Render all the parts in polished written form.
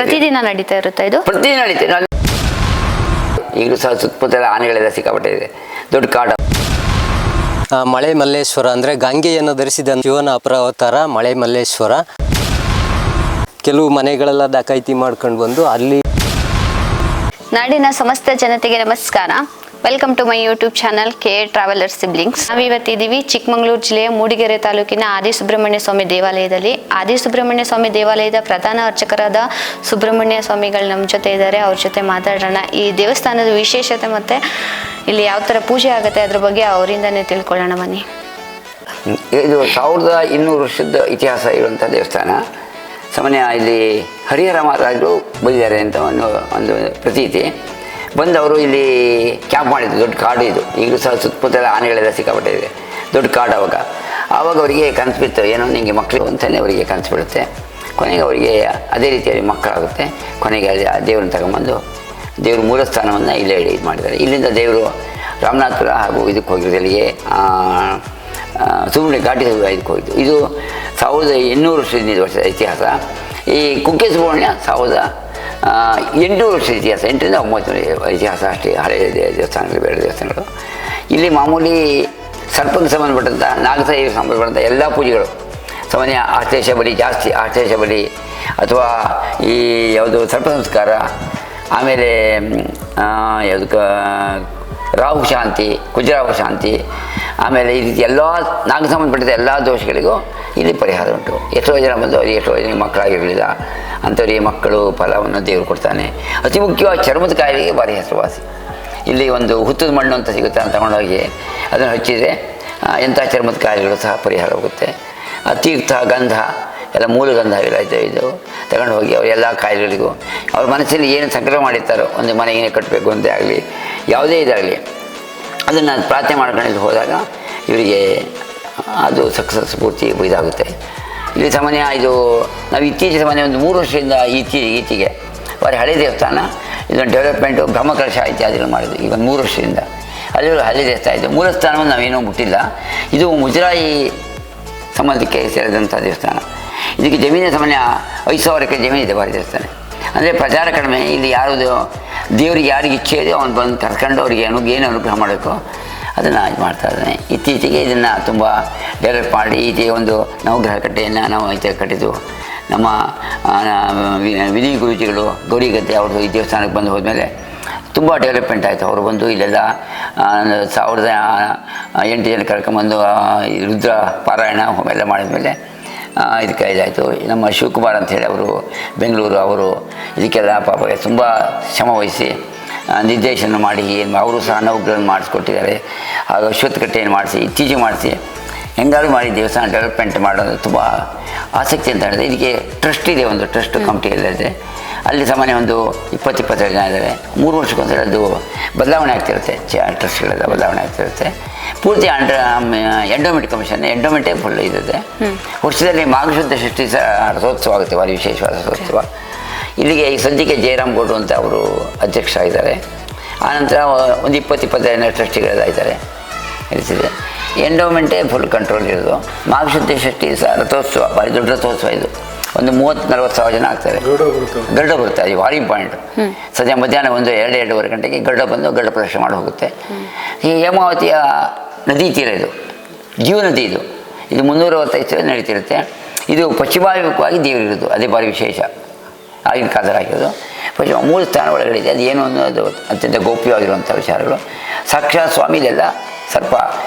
ಪ್ರತಿದಿನ ನಡೀತಾ ಇರುತ್ತೆ ಇದು? ಪ್ರತಿದಿನ ನಡೀತದೆ. ಈಗಲೂ ಸಹ ಸುತ್ತಮುತ್ತಲ ಆನೆಗಳೆಲ್ಲ ಸಿಕ್ಕಾಪಟ್ಟೆ ಇದೆ. ದೊಡ್ಡ ಕಾಡು. ಮಳೆ ಮಲ್ಲೇಶ್ವರ ಅಂದರೆ ಗಂಗೆಯನ್ನು ಧರಿಸಿದ ಶಿವನ ಅಪರ ಅವತಾರ ಮಳೆ ಮಲ್ಲೇಶ್ವರ. ಕೆಲವು ಮನೆಗಳೆಲ್ಲ ಡಕಾಯಿತಿ ಮಾಡ್ಕೊಂಡು ಬಂದು ಅಲ್ಲಿ. ನಾಡಿನ ಸಮಸ್ತ ಜನತೆಗೆ ನಮಸ್ಕಾರ. Welcome to my YouTube channel K traveller siblings. ನಾವಿವತ್ತಿದ್ದೀವಿ ಚಿಕ್ಕಮಗಳೂರು ಜಿಲ್ಲೆಯ ಮೂಡಿಗೆರೆ ತಾಲೂಕಿನ ಆದಿಸುಬ್ರಹ್ಮಣ್ಯ ಸ್ವಾಮಿ ದೇವಾಲಯದಲ್ಲಿ. ಆದಿಸುಬ್ರಹ್ಮಣ್ಯ ಸ್ವಾಮಿ ದೇವಾಲಯದ ಪ್ರಧಾನ ಅರ್ಚಕರಾದ ಸುಬ್ರಹ್ಮಣ್ಯ ಸ್ವಾಮಿಗಳು ನಮ್ಮ ಜೊತೆ ಇದ್ದಾರೆ. ಅವ್ರ ಜೊತೆ ಮಾತಾಡೋಣ. ಈ ದೇವಸ್ಥಾನದ ವಿಶೇಷತೆ ಮತ್ತು ಇಲ್ಲಿ ಯಾವ ಥರ ಪೂಜೆ ಆಗುತ್ತೆ ಅದ್ರ ಬಗ್ಗೆ ಅವರಿಂದನೇ ತಿಳ್ಕೊಳ್ಳೋಣ ಬನ್ನಿ. ಇದು 1200 ವರ್ಷದ ಇತಿಹಾಸ ಇರುವಂಥ ದೇವಸ್ಥಾನ. ಸಾಮಾನ್ಯ ಇಲ್ಲಿ ಹರಿಹರ ಮಹಾರಾಜರು ಬಂದಿದ್ದಾರೆ ಅಂತ ಒಂದು ಪ್ರತೀತಿ. ಬಂದವರು ಇಲ್ಲಿ ಕ್ಯಾಂಪ್ ಮಾಡಿದ್ರು. ದೊಡ್ಡ ಕಾಡು ಇದು. ಈಗಲೂ ಸಹ ಸುತ್ತಮುತ್ತಲ ಆನೆಗಳೆಲ್ಲ ಸಿಕ್ಕಾಪಟ್ಟೆ ಇದೆ. ದೊಡ್ಡ ಕಾಡು. ಆವಾಗ ಅವರಿಗೆ ಕನಸು ಬಿತ್ತು, ಏನೋ ನಿಮಗೆ ಮಕ್ಕಳು ಅಂತಲೇ ಅವರಿಗೆ ಕನಸು ಬಿಡುತ್ತೆ. ಕೊನೆಗೆ ಅವರಿಗೆ ಅದೇ ರೀತಿಯಲ್ಲಿ ಮಕ್ಕಳಾಗುತ್ತೆ. ಕೊನೆಗೆ ಅಲ್ಲಿ ದೇವ್ರನ್ನ ತಗೊಂಬಂದು ದೇವ್ರ ಮೂಲಸ್ಥಾನವನ್ನು ಇಲ್ಲೇ ಇದು ಮಾಡಿದ್ದಾರೆ. ಇಲ್ಲಿಂದ ದೇವರು ರಾಮನಾಥಪುರ ಹಾಗೂ ಇದಕ್ಕೆ ಹೋಗಿರೋದು, ಇಲ್ಲಿಗೆ ಸುಬ್ರಹ್ಮಣ್ಯ ಘಾಟಿ ಇದಕ್ಕೆ ಹೋಗಿದ್ದು. ಇದು 1800 ವರ್ಷದ ಇತಿಹಾಸ. ಈ ಕುಕ್ಕೆ ಸುಬ್ರಹ್ಮಣ್ಯ 1800 ವರ್ಷದ ಇತಿಹಾಸ. 8ರಿಂದ 9 ಇತಿಹಾಸ ಅಷ್ಟೇ. ಹಳೆಯ ದೇವಸ್ಥಾನಗಳು, ಬೇರೆ ದೇವಸ್ಥಾನಗಳು. ಇಲ್ಲಿ ಮಾಮೂಲಿ ಸರ್ಪಕ್ಕೆ ಸಂಬಂಧಪಟ್ಟಂಥ ನಾಗಸಾಯಿಗೆ ಸಂಬಂಧಪಟ್ಟಂಥ ಎಲ್ಲ ಪೂಜೆಗಳು. ಸಾಮಾನ್ಯ ಆಶ್ಲೇಷ ಬಲಿ ಜಾಸ್ತಿ. ಆಶ್ಲೇಷ ಬಲಿ ಅಥವಾ ಈ ಯಾವುದು ಸರ್ಪ ಸಂಸ್ಕಾರ, ಆಮೇಲೆ ಯಾವುದಕ್ಕೆ ರಾಹು ಶಾಂತಿ, ಕುಜರಾಹು ಶಾಂತಿ, ಆಮೇಲೆ ಈ ರೀತಿ ಎಲ್ಲ ನಾಗ ಸಂಬಂಧಪಟ್ಟಿದ್ದ ಎಲ್ಲ ದೋಷಗಳಿಗೂ ಇಲ್ಲಿ ಪರಿಹಾರ ಉಂಟು. ಎಷ್ಟೋ ಜನ ಬಂದು ಅವ್ರಿಗೆ ಎಷ್ಟೋ ಜನ ಮಕ್ಕಳಾಗಿರಲಿಲ್ಲ ಅಂಥವ್ರಿಗೆ ಮಕ್ಕಳು ಫಲವನ್ನು ದೇವರು ಕೊಡ್ತಾನೆ. ಅತಿ ಮುಖ್ಯವಾಗಿ ಚರ್ಮದ ಕಾಯಿಲೆಗೆ ಭಾರಿ ಹೆಸರುವಾಸಿ. ಇಲ್ಲಿ ಒಂದು ಹುತ್ತದ ಮಣ್ಣು ಅಂತ ಸಿಗುತ್ತೆ, ಅಂತ ತಗೊಂಡೋಗಿ ಅದನ್ನು ಹಚ್ಚಿದರೆ ಎಂಥ ಚರ್ಮದ ಕಾಯಿಲೆಗಳು ಸಹ ಪರಿಹಾರ ಹೋಗುತ್ತೆ. ತೀರ್ಥ, ಗಂಧ ಎಲ್ಲ ಮೂಲಗಂಧ ಇದು ತಗೊಂಡು ಹೋಗಿ ಅವ್ರ ಎಲ್ಲ ಕಾಯಿಲೆಗಳಿಗೂ ಅವ್ರ ಮನಸ್ಸಲ್ಲಿ ಏನು ಸಂಕಟ ಮಾಡಿರ್ತಾರೋ, ಒಂದು ಮನೆಗೆ ಕಟ್ಟಬೇಕು ಅಂತ ಆಗಲಿ, ಯಾವುದೇ ಇದಾಗಲಿ ಅದನ್ನು ಪ್ರಾರ್ಥನೆ ಮಾಡ್ಕೊಂಡು ಹೋದಾಗ ಇವರಿಗೆ ಅದು ಸಕ್ಸಸ್ ಪೂರ್ತಿ ಇದಾಗುತ್ತೆ. ಇಲ್ಲಿ ಸಾಮಾನ್ಯ ಇದು ನಾವು ಇತ್ತೀಚೆಗೆ ಸಾಮಾನ್ಯ ಒಂದು 3 ವರ್ಷದಿಂದ ಈಚೆಗೆ ಭಾರಿ ಹಳೆ ದೇವಸ್ಥಾನ. ಇದೊಂದು ಡೆವಲಪ್ಮೆಂಟು ಬ್ರಹ್ಮಕಲಶ ಇತ್ಯಾದಿಗಳು ಮಾಡಿದ್ದು ಈಗ ಒಂದು 3 ವರ್ಷದಿಂದ. ಅಲ್ಲಿ ಹಳೆ ದೇವಸ್ಥಾನ ಇದು. ಮೂಲಸ್ಥಾನವನ್ನು ನಾವೇನೂ ಮುಟ್ಟಿಲ್ಲ. ಇದು ಮುಜರಾಯಿ ಸಂಬಂಧಕ್ಕೆ ಸೇರಿದಂಥ ದೇವಸ್ಥಾನ. ಇದಕ್ಕೆ ಜಮೀನಿನ ಸಾಮಾನ್ಯ 5000 ಎಕರೆ ಜಮೀನಿದೆ ಭಾರಿ ದೇವಸ್ಥಾನ. ಅಂದರೆ ಪ್ರಚಾರ ಕಡಿಮೆ. ಇಲ್ಲಿ ಯಾವುದು ದೇವರಿಗೆ ಯಾರಿಗೆ ಇಚ್ಛೆ ಇದೆಯೋ ಅವ್ನು ಬಂದು ಕರ್ಕೊಂಡು ಅವರಿಗೆ ಏನು ಅನುಗ್ರಹ ಮಾಡಬೇಕು ಅದನ್ನು ಇದು ಮಾಡ್ತಾ ಇದ್ದಾನೆ. ಇತ್ತೀಚೆಗೆ ಇದನ್ನು ತುಂಬ ಡೆವಲಪ್ ಮಾಡಿ ಈ ಒಂದು ನವಗ್ರಹ ಕಟ್ಟೆಯನ್ನು ನಾವು ಕಟ್ಟಿದ್ದು. ನಮ್ಮ ವಿನಯ್ ಗುರೂಜಿಗಳು ಗೌರಿಗದ್ದೆ ಅವ್ರದ್ದು ಈ ದೇವಸ್ಥಾನಕ್ಕೆ ಬಂದು ಹೋದ್ಮೇಲೆ ತುಂಬ ಡೆವಲಪ್ಮೆಂಟ್ ಆಯಿತು. ಅವರು ಬಂದು ಇಲ್ಲೆಲ್ಲ 1008 ಜನ ಕರ್ಕೊಂಬಂದು ರುದ್ರ ಪಾರಾಯಣ ಹೋಮೆಲ್ಲ ಮಾಡಿದ್ಮೇಲೆ ಇದಕ್ಕೆ ಇದಾಯಿತು. ನಮ್ಮ ಶಿವಕುಮಾರ್ ಅಂಥೇಳಿ ಅವರು ಬೆಂಗಳೂರು, ಅವರು ಇದಕ್ಕೆಲ್ಲ ಪಾಪ ತುಂಬ ಶ್ರಮ ವಹಿಸಿ ನಿರ್ದೇಶನ ಮಾಡಿ ಅವರು ಸಹ ನವಗ್ರಹವನ್ನು ಮಾಡಿಸ್ಕೊಟ್ಟಿದ್ದಾರೆ. ಹಾಗೂ ಅಶ್ವತ್ಥಕಟ್ಟೆಯನ್ನು ಮಾಡಿಸಿ ಇತ್ತೀಚೆಗೆ ಮಾಡಿಸಿ ಹೆಂಗಾದ್ರು ಮಾಡಿ ದೇವಸ್ಥಾನ ಡೆವಲಪ್ಮೆಂಟ್ ಮಾಡೋದು ತುಂಬ ಆಸಕ್ತಿ ಅಂತ ಹೇಳಿದೆ. ಇದಕ್ಕೆ ಟ್ರಸ್ಟ್ ಇದೆ, ಒಂದು ಟ್ರಸ್ಟ್ ಕಮಿಟಿ ಎಲ್ಲ ಇದೆ. ಅಲ್ಲಿ ಸಾಮಾನ್ಯ ಒಂದು 20-22 ಜನ ಇದ್ದಾರೆ. 3 ವರ್ಷಕ್ಕೊಂದ್ಸಲ ಅದು ಬದಲಾವಣೆ ಆಗ್ತಿರುತ್ತೆ. ಟ್ರಸ್ಟ್ಗಳೆಲ್ಲ ಬದಲಾವಣೆ ಆಗ್ತಿರುತ್ತೆ. ಪೂರ್ತಿ ಎಂಡೋಮೆಂಟ್ ಕಮಿಷನ್, ಎಂಡೋಮೆಂಟೇ ಫುಲ್ ಇರುತ್ತೆ. ವರ್ಷದಲ್ಲಿ ಮಾಘಶುದ್ಧ ಷಷ್ಠಿ ರಥೋತ್ಸವ ಆಗುತ್ತೆ, ಭಾರಿ ವಿಶೇಷವಾದ ರಥೋತ್ಸವ. ಇಲ್ಲಿಗೆ ಈ ಸದ್ಯಕ್ಕೆ ಜಯರಾಮ್ ಗೌಡ್ರು ಅಂತ ಅವರು ಅಧ್ಯಕ್ಷರಾಗಿದ್ದಾರೆ. ಆನಂತರ ಒಂದು 20-22 ಜನ ಟ್ರಸ್ಟಿಗಳೆಲ್ಲ ಇದ್ದಾರೆ. ಇರಿಸಿದೆ ಎಂಡೋಮೆಂಟೇ ಫುಲ್ ಕಂಟ್ರೋಲ್ ಇರೋದು. ಮಾಘಶುದ್ಧ ಷಷ್ಠಿ ರಥೋತ್ಸವ ಭಾರಿ ದೊಡ್ಡ ರಥೋತ್ಸವ ಇದು. ಒಂದು 30-40 ಸಾವಿರ ಜನ ಆಗ್ತಾರೆ. ಗರುಡ ಬರುತ್ತೆ, ಅದು ಭಾರಿ ಇಂಪಾರ್ಟೆಂಟ್. ಸದ್ಯ ಮಧ್ಯಾಹ್ನ 1-2-2:30 ಗಂಟೆಗೆ ಗರುಡ ಬಂದು ಗರುಡ ಪ್ರದರ್ಶನ ಮಾಡಿ ಹೋಗುತ್ತೆ. ಈ ಹೇಮಾವತಿಯ ನದಿ ತೀರ ಇದು, ಜೀವ ನದಿ ಇದು. ಇದು 365 ನಡೀತಿರುತ್ತೆ. ಇದು ಪಶ್ಚಿಮಾಭಿಮುಖವಾಗಿ ದೇವರಿರೋದು, ಅದೇ ಭಾರಿ ವಿಶೇಷ. ಆಗಿನ ಕಾಲದಾಗಿರೋದು ಪಶ್ಚಿಮ ಮೂಲ ಸ್ಥಾನ ಒಳಗಡೆ ಇದೆ. ಅದು ಏನು ಅನ್ನೋದು ಅತ್ಯಂತ ಗೌಪ್ಯವಾಗಿರುವಂಥ ವಿಚಾರಗಳು. ಸಾಕ್ಷಾತ್ ಸ್ವಾಮಿಲೆಲ್ಲ ಸ್ವಲ್ಪ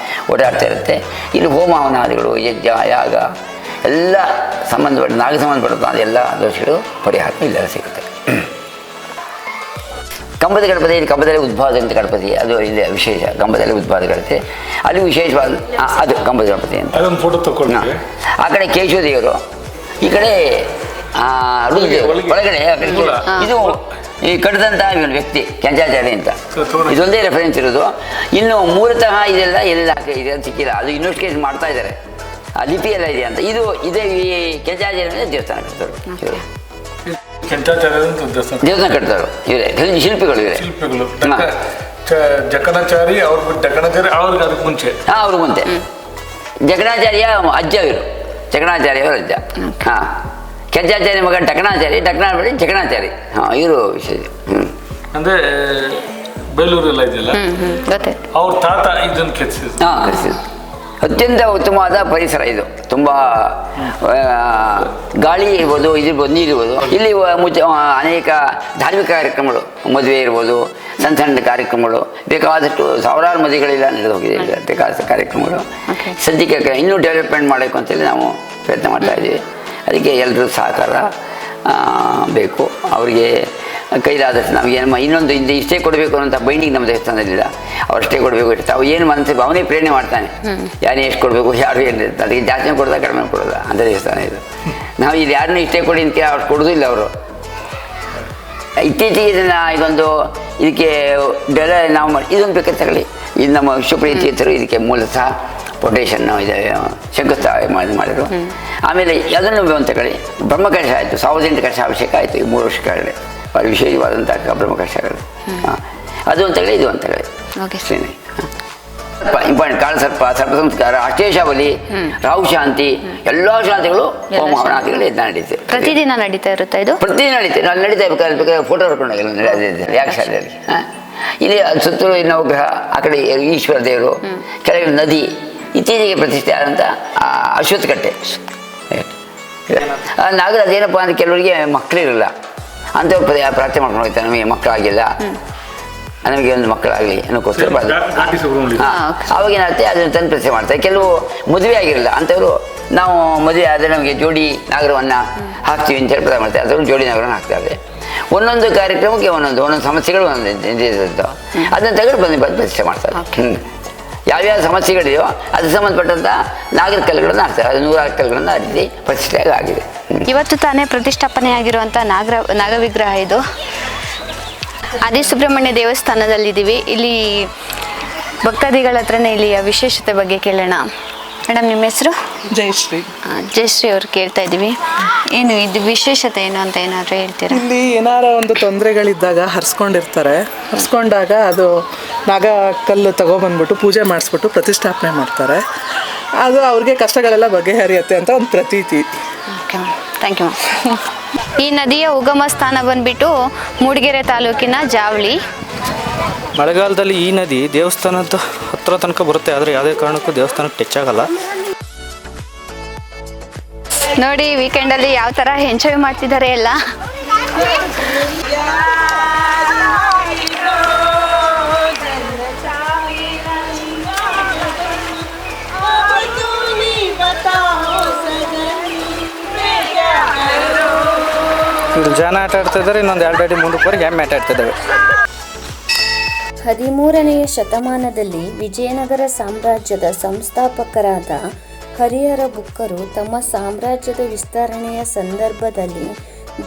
ಓಡಾಡ್ತಾ ಇರುತ್ತೆ. ಇಲ್ಲಿ ಹೋಮ ಹವನಾದಿಗಳು, ಯಜ್ಞ, ಯಾಗ ಎಲ್ಲ ಸಂಬಂಧಪಟ್ಟ ನಾಗ ಸಂಬಂಧಪಟ್ಟ ಎಲ್ಲ ದೋಷಗಳು ಪರಿಹಾರ ಇಲ್ಲೆಲ್ಲ ಸಿಗುತ್ತೆ. ಕಂಬದ ಗಣಪತಿ, ಇಲ್ಲಿ ಕಂಬದಲ್ಲಿ ಉದ್ಭಾದಂಥ ಗಣಪತಿ, ಅದು ಇಲ್ಲಿ ವಿಶೇಷ. ಕಂಬದಲ್ಲಿ ಉದ್ಭಾದ ಗಣಪತಿ ಅಲ್ಲಿ ವಿಶೇಷವಾದ ಅದು ಕಂಬದ ಗಣಪತಿ ಅಂತ. ಆ ಕಡೆ ಕೇಶವ ದೇವರು, ಈ ಕಡೆ ಒಳಗಡೆ ಇದು ಈ ಕಟ್ಟಿದಂಥ ಇವನು ವ್ಯಕ್ತಿ ಕೆಂಚಾಚಾರ್ಯ ಅಂತ. ಇದೊಂದೇ ರೆಫರೆನ್ಸ್ ಇರೋದು. ಇನ್ನು ಮೂಲತಃ ಇದೆಲ್ಲ ಎಲ್ಲ ಇದೆ ಸಿಕ್ಕಿಲ್ಲ. ಅದು ಇನ್ವೆಸ್ಟಿಗೇಷನ್ ಮಾಡ್ತಾ ಇದ್ದಾರೆ, ಆ ಲಿಪಿ ಎಲ್ಲ ಇದೆ ಅಂತ. ಇದೇ ಈ ಕೆಂಚಾಚಾರ್ಯ ದೇವಸ್ಥಾನ ಕಟ್ತಾರೆ ಇವರು. ದೇವಸ್ಥಾನ ಕಟ್ತಾರೆ ಇವರೇ, ಶಿಲ್ಪಿಗಳು ಇವರೇ. ಜಕಣಾಚಾರಿ ಅವ್ರಿಗೆ ಮುಂಚೆ ಅವ್ರಿಗೆ ಮುಂಚೆ ಜಕಣಾಚಾರ್ಯ ಅಜ್ಜ ಇವರು, ಜಕಣಾಚಾರ್ಯ ಅವರ ಅಜ್ಜ. ಹಾಂ, ಕೆಂಚಾಚಾರ್ಯ ಮಗ ಡಕಣಾಚಾರಿ, ಡಕಣಾಚಾರಿ ಜಕಣಾಚಾರಿ. ಹಾಂ, ಇವರು ವಿಶೇಷ. ಅಂದ್ರೆ ಬೇಲೂರೆಲ್ಲ ಇದೆಯಲ್ಲ, ಗೊತ್ತಾಯ್ತು. ಅವ್ರ ತಾತ ಇದನ್ನು ಕೆತ್ತಿಸಿದ್ರು. ಹಾಂ, ಕಳಿಸಿದ್ರು. ಅತ್ಯಂತ ಉತ್ತಮವಾದ ಪರಿಸರ ಇದು. ತುಂಬ ಗಾಳಿ ಇರ್ಬೋದು, ಇದಿರ್ಬೋದು, ನೀರಿರ್ಬೋದು. ಇಲ್ಲಿ ಅನೇಕ ಧಾರ್ಮಿಕ ಕಾರ್ಯಕ್ರಮಗಳು, ಮದುವೆ ಇರ್ಬೋದು, ಸಣ್ಣ ಸಣ್ಣ ಕಾರ್ಯಕ್ರಮಗಳು, ಬೇಕಾದಷ್ಟು ಸಾವಿರಾರು ಮದುವೆಗಳೆಲ್ಲ ನಡೆದು ಹೋಗಿದೆ. ಈಗ ಬೇಕಾದಷ್ಟು ಕಾರ್ಯಕ್ರಮಗಳು. ಸದ್ಯಕ್ಕೆ ಇನ್ನೂ ಡೆವಲಪ್ಮೆಂಟ್ ಮಾಡಬೇಕು ಅಂತೇಳಿ ನಾವು ಪ್ರಯತ್ನ ಮಾಡ್ತಾ ಇದ್ದೀವಿ. ಅದಕ್ಕೆ ಎಲ್ಲರೂ ಸಹಕಾರ ಬೇಕು. ಅವರಿಗೆ ಕೈಲಾದಷ್ಟು ನಮಗೇನು ಇನ್ನೊಂದು ಇಷ್ಟೇ ಕೊಡಬೇಕು ಅನ್ನೋಂಥ ಬೈಂಡಿಂಗ್ ನಮ್ಮ ದೇವಸ್ಥಾನದಲ್ಲಿಲ್ಲ. ಅವರಷ್ಟೇ ಕೊಡಬೇಕು ಇರ್ತಾರೆ. ಅವು ಏನು ಮನಸ್ಸು ಅವನೇ ಪ್ರೇರಣೆ ಮಾಡ್ತಾನೆ, ಯಾರೇ ಎಷ್ಟು ಕೊಡಬೇಕು, ಯಾರು ಏನು ಅದಕ್ಕೆ ಜಾಸ್ತಿ ಕೊಡೋದ ಕಡಿಮೆ ಕೊಡೋದ ಅಂತ ದೇವಸ್ಥಾನ ಇದು. ನಾವು ಇಲ್ಲಿ ಯಾರನ್ನೂ ಇಷ್ಟೇ ಕೊಡಿ ಅಂತ ಅವ್ರು ಕೊಡೋದಿಲ್ಲ. ಅವರು ಇತ್ತೀಚೆಗೆ ಇದೊಂದು ಇದಕ್ಕೆ ನಾವು ಮಾಡಿ ಇದೊಂದು ಬೇಕಾದ್ರೆ ತಗೊಳ್ಳಿ. ಇದು ನಮ್ಮ ವಿಶ್ವಪ್ರಿಯ ತೀರ್ಥರು ಇದಕ್ಕೆ ಮೂಲತಃ ಕೊಟೇಶನ್ನು ಇದೆ ಶಂಕುಸ್ಥಾಪನೆ ಮಾಡಿದರು. ಆಮೇಲೆ ಅದನ್ನು ಒಂದು ತಗೊಳ್ಳಿ. ಬ್ರಹ್ಮಕಲಶ ಆಯಿತು, 1008 ಕಲಶ ಅಭಿಷೇಕ ಆಯಿತು ಈ 3 ವರ್ಷಗಳಲ್ಲಿ. ಭಾಳ ವಿಶೇಷವಾದಂಥ ಬ್ರಹ್ಮಕಲಶಗಳು. ಅದು ಅಂತ ಹೇಳಿ, ಇದು ಅಂತ ಹೇಳಿ ಅಷ್ಟೇ. ಇಂಪಾರ್ಟೆಂಟ್ ಕಾಳ ಸರ್ಪ, ಸರ್ಪ ಸಂಸ್ಕಾರ, ಅಷ್ಟೇಶಾವಲಿ, ರಾಹು ಶಾಂತಿ, ಎಲ್ಲ ಶಾಂತಿಗಳು ಹೋಮ ಹವನಾದಿಗಳು ಇದು ನಡೀತೆ. ಪ್ರತಿದಿನ ನಡೀತಾ ಇರುತ್ತೆ ಇದು? ಪ್ರತಿದಿನ ನಡೀತೆ. ನಾನು ನಡೀತಾ ಬೇಕಾದ್ರೆ ಫೋಟೋ ಹೊಡ್ಕೊಂಡೋಗಿಲ್ಲ ಯಾಕೆ ಶಾಲೆಯಲ್ಲಿ. ಇಲ್ಲಿ ಸುತ್ತಲೂ ನವಗ್ರಹ, ಆ ಕಡೆ ಈಶ್ವರ ದೇವರು, ಕೆಳಗಡೆ ನದಿ. ಇತ್ತೀಚೆಗೆ ಪ್ರತಿಷ್ಠೆ ಆದಂಥ ಅಶ್ವತ್ಥಕಟ್ಟೆ ನಾಗರಾಜ್. ಏನಪ್ಪ ಅಂದರೆ ಕೆಲವರಿಗೆ ಮಕ್ಕಳಿರಲ್ಲ, ಅಂಥವ್ರು ಪ್ರಾರ್ಥನೆ ಮಾಡ್ಕೊಂಡು ಹೋಗ್ತಾರೆ, ನಮಗೆ ಮಕ್ಕಳಾಗಿಲ್ಲ, ನಮಗೆ ಒಂದು ಮಕ್ಕಳಾಗಲಿ ಅನ್ನೋಕ್ಕೋಸ್ಕರ ಅವಾಗ ಏನಾಗುತ್ತೆ ಅದನ್ನು ತಂದು ಪ್ರತಿಷ್ಠೆ ಮಾಡ್ತಾರೆ. ಕೆಲವು ಮದುವೆ ಆಗಿರಲ್ಲ ಅಂಥವ್ರು ನಾವು ಮದುವೆ ಆದರೆ ನಮಗೆ ಜೋಡಿ ನಾಗರವನ್ನು ಹಾಕ್ತೀವಿ ಅಂತ ಹೇಳಿ ಪ್ರಚಾರ ಮಾಡ್ತಾರೆ. ಅಂಥವ್ರು ಜೋಡಿ ನಾಗರವನ್ನು ಹಾಕ್ತಾರೆ. ಒಂದೊಂದು ಕಾರ್ಯಕ್ರಮಕ್ಕೆ ಒಂದೊಂದು ಸಮಸ್ಯೆಗಳು ಒಂದೊಂದು ಅದನ್ನು ತೆಗೆದು ಬಂದು ಪ್ರತಿಷ್ಠೆ ಮಾಡ್ತಾರೆ. ಯಾವ್ಯಾವ ಸಮಸ್ಯೆಗಳಿದೆಯೋ ಅದಕ್ಕೆ ಸಂಬಂಧಪಟ್ಟಂಥ ನಾಗರ ಕಲ್ಲುಗಳನ್ನು ಹಾಕ್ತಾರೆ. ಅದು 106 ಕಲ್ಲುಗಳನ್ನು ಆ ರೀತಿ ಪ್ರತಿಷ್ಠೆ ಆಗಿದೆ. ಇವತ್ತು ತಾನೇ ಪ್ರತಿಷ್ಠಾಪನೆ ಆಗಿರುವಂಥ ನಾಗವಿಗ್ರಹ ಇದು. ಆದಿಸುಬ್ರಹ್ಮಣ್ಯ ದೇವಸ್ಥಾನದಲ್ಲಿದ್ದೀವಿ. ಇಲ್ಲಿ ಭಕ್ತಾದಿಗಳ ಹತ್ರನೇ ಇಲ್ಲಿಯ ವಿಶೇಷತೆ ಬಗ್ಗೆ ಕೇಳೋಣ. ಮೇಡಮ್, ನಿಮ್ಮ ಹೆಸರು? ಜಯಶ್ರೀ. ಜಯಶ್ರೀ ಅವ್ರು ಕೇಳ್ತಾ ಇದ್ದೀವಿ. ಏನು ಇದು ವಿಶೇಷತೆ ಏನು ಅಂತ ಏನಾದರೂ ಹೇಳ್ತೀರಾ? ಇಲ್ಲಿ ಏನಾರ ಒಂದು ತೊಂದರೆಗಳಿದ್ದಾಗ ಹರಿಸ್ಕೊಂಡಾಗ ಅದು ನಾಗ ಕಲ್ಲು ತಗೊಬಂದ್ಬಿಟ್ಟು ಪೂಜೆ ಮಾಡಿಸ್ಬಿಟ್ಟು ಪ್ರತಿಷ್ಠಾಪನೆ ಮಾಡ್ತಾರೆ. ಅದು ಅವ್ರಿಗೆ ಕಷ್ಟಗಳೆಲ್ಲ ಬಗೆಹರಿಯುತ್ತೆ ಅಂತ ಒಂದು ಪ್ರತೀತಿ. Okay ma'am, thank you ma'am. ಈ ನದಿಯ ಉಗಮ ಸ್ಥಾನ ಬಂದ್ಬಿಟ್ಟು ಮೂಡಿಗೆರೆ ತಾಲೂಕಿನ ಜಾವಳಿ. ಮಳೆಗಾಲದಲ್ಲಿ ಈ ನದಿ ದೇವಸ್ಥಾನದ ಹತ್ರ ತನಕ ಬರುತ್ತೆ, ಆದರೆ ಯಾವುದೇ ಕಾರಣಕ್ಕೂ ದೇವಸ್ಥಾನಕ್ಕೆ ಟಚ್ ಆಗಲ್ಲ. ನೋಡಿ ವೀಕೆಂಡಲ್ಲಿ ಯಾವ ಥರ ಎಂಜಾಯ್ ಮಾಡ್ತಿದ್ದಾರೆ ಎಲ್ಲ. ಇಲ್ಲಿ ಜನ ಆಟ ಆಡ್ತಾ ಇದ್ದಾರೆ, ಇನ್ನೊಂದು 2 ಅಡಿ ಮುಂದಕ್ಕೆ ಹೋಗಿ ಎಮ್ಮೆ ಆಟ ಆಡ್ತಿದ್ದಾವೆ. 13ನೇ ಶತಮಾನದಲ್ಲಿ ವಿಜಯನಗರ ಸಾಮ್ರಾಜ್ಯದ ಸಂಸ್ಥಾಪಕರಾದ ಹರಿಹರ ಬುಕ್ಕರು ತಮ್ಮ ಸಾಮ್ರಾಜ್ಯದ ವಿಸ್ತರಣೆಯ ಸಂದರ್ಭದಲ್ಲಿ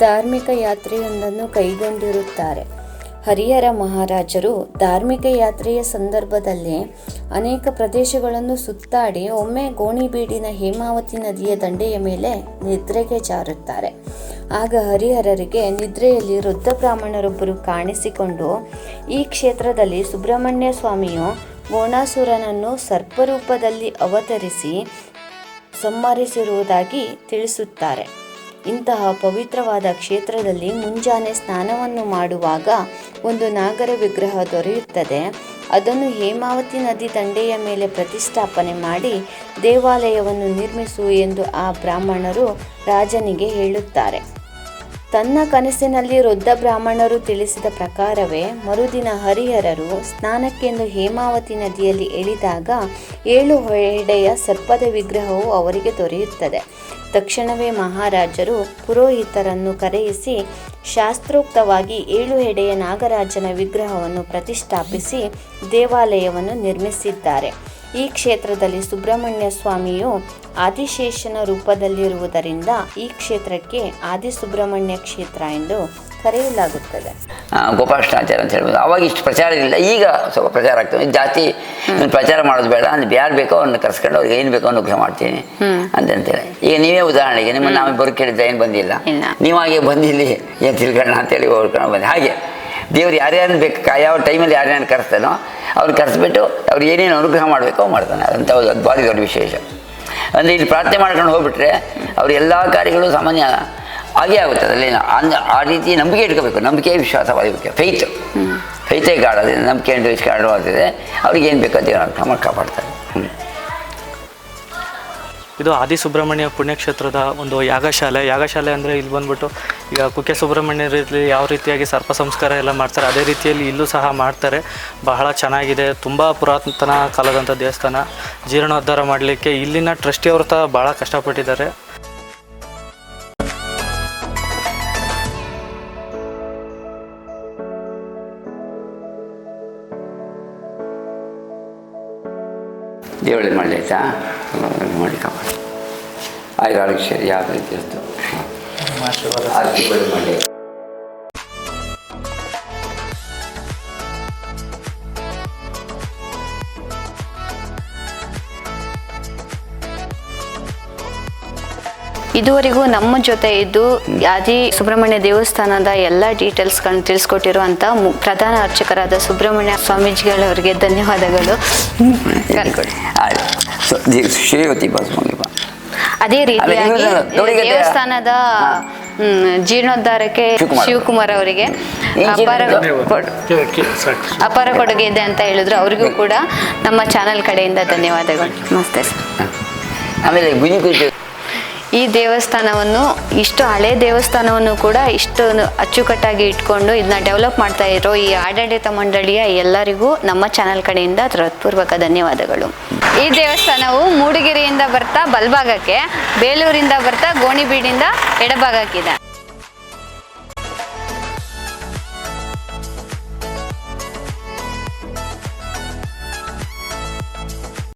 ಧಾರ್ಮಿಕ ಯಾತ್ರೆಯೊಂದನ್ನು ಕೈಗೊಂಡಿರುತ್ತಾರೆ. ಹರಿಹರ ಮಹಾರಾಜರು ಧಾರ್ಮಿಕ ಯಾತ್ರೆಯ ಸಂದರ್ಭದಲ್ಲಿ ಅನೇಕ ಪ್ರದೇಶಗಳನ್ನು ಸುತ್ತಾಡಿ ಒಮ್ಮೆ ಗೋಣಿಬೀಡಿನ ಹೇಮಾವತಿ ನದಿಯ ದಂಡೆಯ ಮೇಲೆ ನಿದ್ರೆಗೆ ಜಾರುತ್ತಾರೆ. ಆಗ ಹರಿಹರರಿಗೆ ನಿದ್ರೆಯಲ್ಲಿ ವೃದ್ಧ ಬ್ರಾಹ್ಮಣರೊಬ್ಬರು ಕಾಣಿಸಿಕೊಂಡು ಈ ಕ್ಷೇತ್ರದಲ್ಲಿ ಸುಬ್ರಹ್ಮಣ್ಯ ಸ್ವಾಮಿಯು ಗೋಣಾಸುರನನ್ನು ಸರ್ಪರೂಪದಲ್ಲಿ ಅವತರಿಸಿ ಸಂಹರಿಸಿರುವುದಾಗಿ ತಿಳಿಸುತ್ತಾರೆ. ಇಂತಹ ಪವಿತ್ರವಾದ ಕ್ಷೇತ್ರದಲ್ಲಿ ಮುಂಜಾನೆ ಸ್ನಾನವನ್ನು ಮಾಡುವಾಗ ಒಂದು ನಾಗರ ವಿಗ್ರಹ ದೊರೆಯುತ್ತದೆ. ಅದನ್ನು ಹೇಮಾವತಿ ನದಿ ದಂಡೆಯ ಮೇಲೆ ಪ್ರತಿಷ್ಠಾಪನೆ ಮಾಡಿ ದೇವಾಲಯವನ್ನು ನಿರ್ಮಿಸು ಎಂದು ಆ ಬ್ರಾಹ್ಮಣರು ರಾಜನಿಗೆ ಹೇಳುತ್ತಾರೆ. ತನ್ನ ಕನಸಿನಲ್ಲಿ ವೃದ್ಧ ಬ್ರಾಹ್ಮಣರು ತಿಳಿಸಿದ ಪ್ರಕಾರವೇ ಮರುದಿನ ಹರಿಹರರು ಸ್ನಾನಕ್ಕೆಂದು ಹೇಮಾವತಿ ನದಿಯಲ್ಲಿ ಇಳಿದಾಗ 7 ಹೆಡೆಯ ಸರ್ಪದ ವಿಗ್ರಹವು ಅವರಿಗೆ ದೊರೆಯುತ್ತದೆ. ತಕ್ಷಣವೇ ಮಹಾರಾಜರು ಪುರೋಹಿತರನ್ನು ಕರೆಯಿಸಿ ಶಾಸ್ತ್ರೋಕ್ತವಾಗಿ 7 ಹೆಡೆಯ ನಾಗರಾಜನ ವಿಗ್ರಹವನ್ನು ಪ್ರತಿಷ್ಠಾಪಿಸಿ ದೇವಾಲಯವನ್ನು ನಿರ್ಮಿಸಿದ್ದಾರೆ. ಈ ಕ್ಷೇತ್ರದಲ್ಲಿ ಸುಬ್ರಹ್ಮಣ್ಯ ಸ್ವಾಮಿಯು ಆದಿಶೇಷನ ರೂಪದಲ್ಲಿರುವುದರಿಂದ ಈ ಕ್ಷೇತ್ರಕ್ಕೆ ಆದಿಸುಬ್ರಹ್ಮಣ್ಯ ಕ್ಷೇತ್ರ ಎಂದು ಕರೆಯಲಾಗುತ್ತದೆ. ಗೋಪಾಲಕೃಷ್ಣಾಚಾರ್ಯ ಅಂತ ಹೇಳ್ಬೋದು. ಅವಾಗ ಇಷ್ಟು ಪ್ರಚಾರ ಇರಲಿಲ್ಲ, ಈಗ ಸ್ವಲ್ಪ ಪ್ರಚಾರ ಆಗ್ತದೆ. ಜಾಸ್ತಿ ಪ್ರಚಾರ ಮಾಡೋದು ಬೇಡ, ಅಂದ್ರೆ ಯಾರು ಬೇಕೋ ಅವ್ರನ್ನ ಕರ್ಸ್ಕೊಂಡು ಅವ್ರಿಗೆ ಏನು ಬೇಕೋ ಅನುಗ್ರಹ ಮಾಡ್ತೀನಿ ಅಂತೇಳಿ. ಈಗ ನೀವೇ ಉದಾಹರಣೆಗೆ ನಿಮ್ಮ ನಾವೇ ಬರೋಕೆ ಹೇಳಿದ್ರೆ ಏನು ಬಂದಿಲ್ಲ, ನೀವಾಗೆ ಬಂದಿಲ್ಲಿ ಏನು ತಿಳ್ಕೊಳ್ಳೋಣ ಅಂತೇಳಿ ಹೊರ್ಕೊಂಡು ಬಂದೆ. ಹಾಗೆ ದೇವ್ರು ಯಾರ್ಯಾರನ್ನ ಬೇಕು ಯಾವ ಟೈಮಲ್ಲಿ ಯಾರ್ಯಾರನ್ನ ಕರೆಸ್ತಾನೋ ಅವ್ರು ಕರೆಸ್ಬಿಟ್ಟು ಅವ್ರು ಏನೇನು ಅನುಗ್ರಹ ಮಾಡಬೇಕೋ ಮಾಡ್ತಾನೆ. ಅದಂಥ ಒಂದು ಭಾರಿ ದೊಡ್ಡ ವಿಶೇಷ. ಅಂದರೆ ಇಲ್ಲಿ ಪ್ರಾರ್ಥನೆ ಮಾಡ್ಕೊಂಡು ಹೋಗ್ಬಿಟ್ರೆ ಅವ್ರ ಎಲ್ಲ ಕಾರ್ಯಗಳು ಸಾಮಾನ್ಯ ಹಾಗೇ ಆಗುತ್ತೆ ಅಲ್ಲಿ ಆ ರೀತಿ ನಂಬಿಕೆ ಇಟ್ಕೋಬೇಕು, ನಂಬಿಕೆ ವಿಶ್ವಾಸವಾಗಬೇಕು. ಫೈತೇ ಗಾಢ, ನಂಬಿಕೆ ಅಂತ ಗಾಢವಾಗ್ತದೆ. ಅವ್ರಿಗೆ ಏನು ಬೇಕು ಅಂತ ನಮ್ಮ ಕಾಪಾಡ್ತಾರೆ. ಇದು ಆದಿ ಸುಬ್ರಹ್ಮಣ್ಯ ಪುಣ್ಯಕ್ಷೇತ್ರದ ಒಂದು ಯಾಗಶಾಲೆ ಅಂದರೆ ಇಲ್ಲಿ ಬಂದ್ಬಿಟ್ಟು ಈಗ ಕುಕ್ಕೆ ಸುಬ್ರಹ್ಮಣ್ಯರಲ್ಲಿ ಯಾವ ರೀತಿಯಾಗಿ ಸರ್ಪ ಸಂಸ್ಕಾರ ಎಲ್ಲ ಮಾಡ್ತಾರೆ ಅದೇ ರೀತಿಯಲ್ಲಿ ಇಲ್ಲೂ ಸಹ ಮಾಡ್ತಾರೆ. ಬಹಳ ಚೆನ್ನಾಗಿದೆ, ತುಂಬ ಪುರಾತನ ಕಾಲದಂಥ ದೇವಸ್ಥಾನ. ಜೀರ್ಣೋದ್ಧಾರ ಮಾಡಲಿಕ್ಕೆ ಇಲ್ಲಿನ ಟ್ರಸ್ಟಿಯವರು ಸಹ ಭಾಳ ಕಷ್ಟಪಟ್ಟಿದ್ದಾರೆ. ದೇವಳಿ ಮಾಡಲಿ ಆಯಿತಾ, ಮಾಡಿ ಕಾಪಾಡಿ. ಆಯುರ್ವೇದ ಯಾವ ರೀತಿ ಇತ್ತು ಮಾಡಿ. ಇದುವರೆಗೂ ನಮ್ಮ ಜೊತೆ ಇದ್ದು ಆದಿ ಸುಬ್ರಹ್ಮಣ್ಯ ದೇವಸ್ಥಾನದ ಎಲ್ಲ ಡೀಟೇಲ್ಸ್ಗಳನ್ನು ತಿಳಿಸ್ಕೊಟ್ಟಿರುವಂಥ ಪ್ರಧಾನ ಅರ್ಚಕರಾದ ಸುಬ್ರಹ್ಮಣ್ಯ ಸ್ವಾಮೀಜಿಗಳವರಿಗೆ ಧನ್ಯವಾದಗಳು. ಶ್ರೀವತಿ ಅದೇ ರೀತಿಯಾಗಿ ದೇವಸ್ಥಾನದ ಜೀರ್ಣೋದ್ಧಾರಕ್ಕೆ ಶಿವಕುಮಾರ್ ಅವರಿಗೆ ಅಪಾರ ಕೊಡುಗೆ ಇದೆ ಅಂತ ಹೇಳಿದ್ರು. ಅವರಿಗೂ ಕೂಡ ನಮ್ಮ ಚಾನೆಲ್ ಕಡೆಯಿಂದ ಧನ್ಯವಾದಗಳು. ನಮಸ್ತೆ ಸರ್. ಆಮೇಲೆ ಈ ದೇವಸ್ಥಾನವನ್ನು ಇಷ್ಟು ಹಳೆ ದೇವಸ್ಥಾನವನ್ನು ಕೂಡ ಇಷ್ಟು ಅಚ್ಚುಕಟ್ಟಾಗಿ ಇಟ್ಕೊಂಡು ಇದನ್ನ ಡೆವಲಪ್ ಮಾಡ್ತಾ ಇರೋ ಈ ಆಡಳಿತ ಮಂಡಳಿಯ ಎಲ್ಲರಿಗೂ ನಮ್ಮ ಚಾನೆಲ್ ಕಡೆಯಿಂದ ಹೃತ್ಪೂರ್ವಕ ಧನ್ಯವಾದಗಳು. ಈ ದೇವಸ್ಥಾನವು ಮೂಡಿಗೆರೆಯಿಂದ ಬರ್ತಾ ಬಲಭಾಗಕ್ಕೆ, ಬೇಲೂರಿಂದ ಬರ್ತಾ ಗೋಣಿಬೀಡಿಂದ ಎಡಭಾಗಕ್ಕಿದೆ.